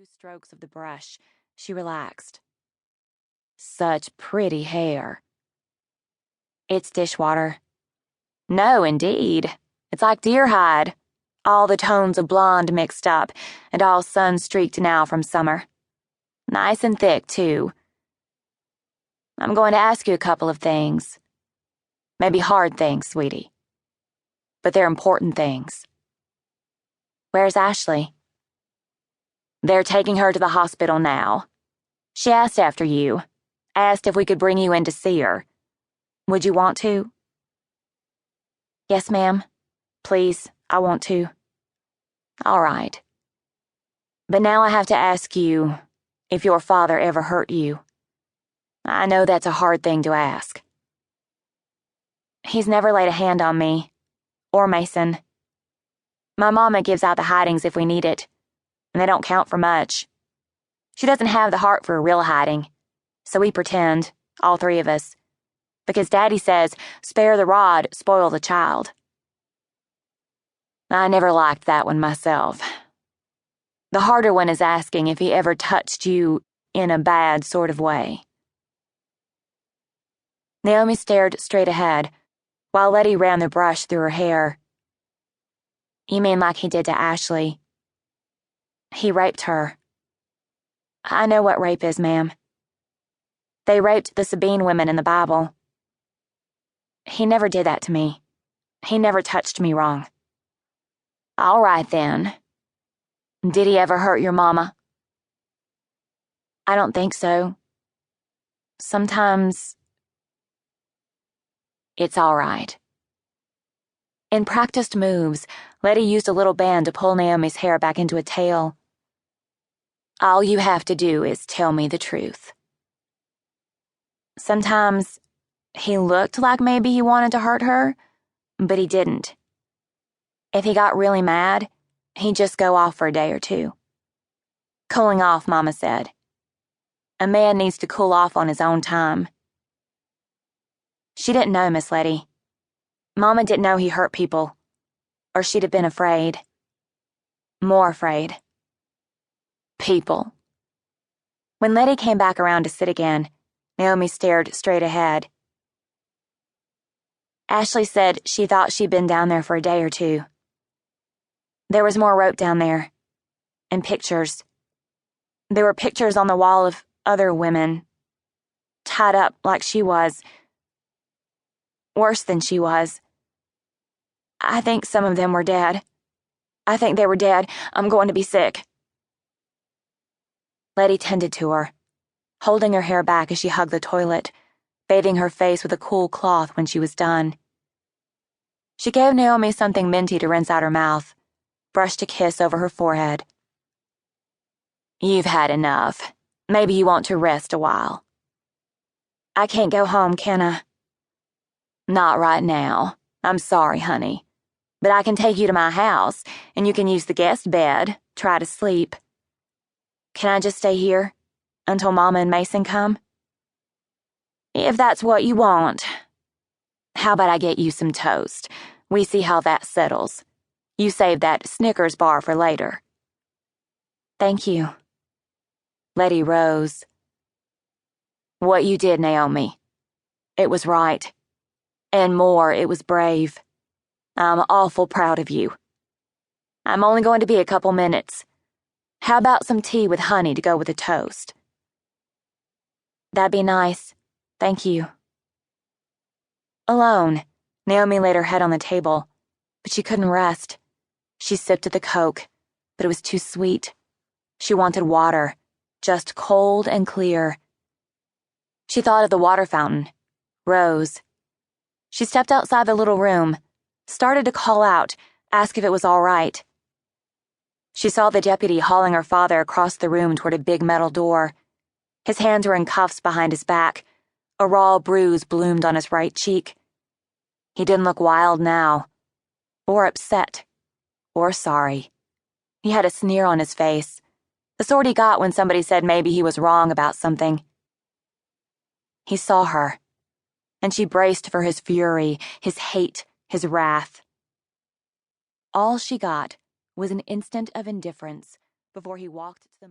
few strokes of the brush, she relaxed. Such pretty hair. It's dishwater. No, indeed. It's like deer hide. All the tones of blonde mixed up, and all sun-streaked now from summer. Nice and thick, too. I'm going to ask you a couple of things. Maybe hard things, sweetie. But they're important things. Where's Ashley? They're taking her to the hospital now. She asked after you. Asked if we could bring you in to see her. Would you want to? Yes, ma'am. Please, I want to. All right. But now I have to ask you if your father ever hurt you. I know that's a hard thing to ask. He's never laid a hand on me. Or Mason. My mama gives out the hidings if we need it, and they don't count for much. She doesn't have the heart for a real hiding, so we pretend, all three of us, because Daddy says, spare the rod, spoil the child. I never liked that one myself. The harder one is asking if he ever touched you in a bad sort of way. Naomi stared straight ahead, while Letty ran the brush through her hair. You mean like he did to Ashley? He raped her. I know what rape is, ma'am. They raped the Sabine women in the Bible. He never did that to me. He never touched me wrong. All right, then. Did he ever hurt your mama? I don't think so. Sometimes... It's all right. In practiced moves, Letty used a little band to pull Naomi's hair back into a tail. All you have to do is tell me the truth. Sometimes he looked like maybe he wanted to hurt her, but he didn't. If he got really mad, he'd just go off for a day or two. Cooling off, Mama said. A man needs to cool off on his own time. She didn't know, Miss Letty. Mama didn't know he hurt people, or she'd have been afraid. More afraid. People. When Letty came back around to sit again, Naomi stared straight ahead. Ashley said she thought she'd been down there for a day or two. There was more rope down there. And pictures. There were pictures on the wall of other women. Tied up like she was. Worse than she was. I think some of them were dead. I think they were dead. I'm going to be sick. Letty tended to her, holding her hair back as she hugged the toilet, bathing her face with a cool cloth when she was done. She gave Naomi something minty to rinse out her mouth, brushed a kiss over her forehead. You've had enough. Maybe you want to rest a while. I can't go home, can I? Not right now. I'm sorry, honey. But I can take you to my house, and you can use the guest bed, try to sleep. Can I just stay here until Mama and Mason come? If that's what you want. How about I get you some toast? We see how that settles. You save that Snickers bar for later. Thank you. Letty rose. What you did, Naomi. It was right. And more, it was brave. I'm awful proud of you. I'm only going to be a couple minutes. How about some tea with honey to go with the toast? That'd be nice. Thank you. Alone, Naomi laid her head on the table, but she couldn't rest. She sipped at the Coke, but it was too sweet. She wanted water, just cold and clear. She thought of the water fountain, rose. She stepped outside the little room, started to call out, ask if it was all right. She saw the deputy hauling her father across the room toward a big metal door. His hands were in cuffs behind his back. A raw bruise bloomed on his right cheek. He didn't look wild now, or upset, or sorry. He had a sneer on his face, the sort he got when somebody said maybe he was wrong about something. He saw her, and she braced for his fury, his hate, his wrath. All she got was an instant of indifference before he walked to the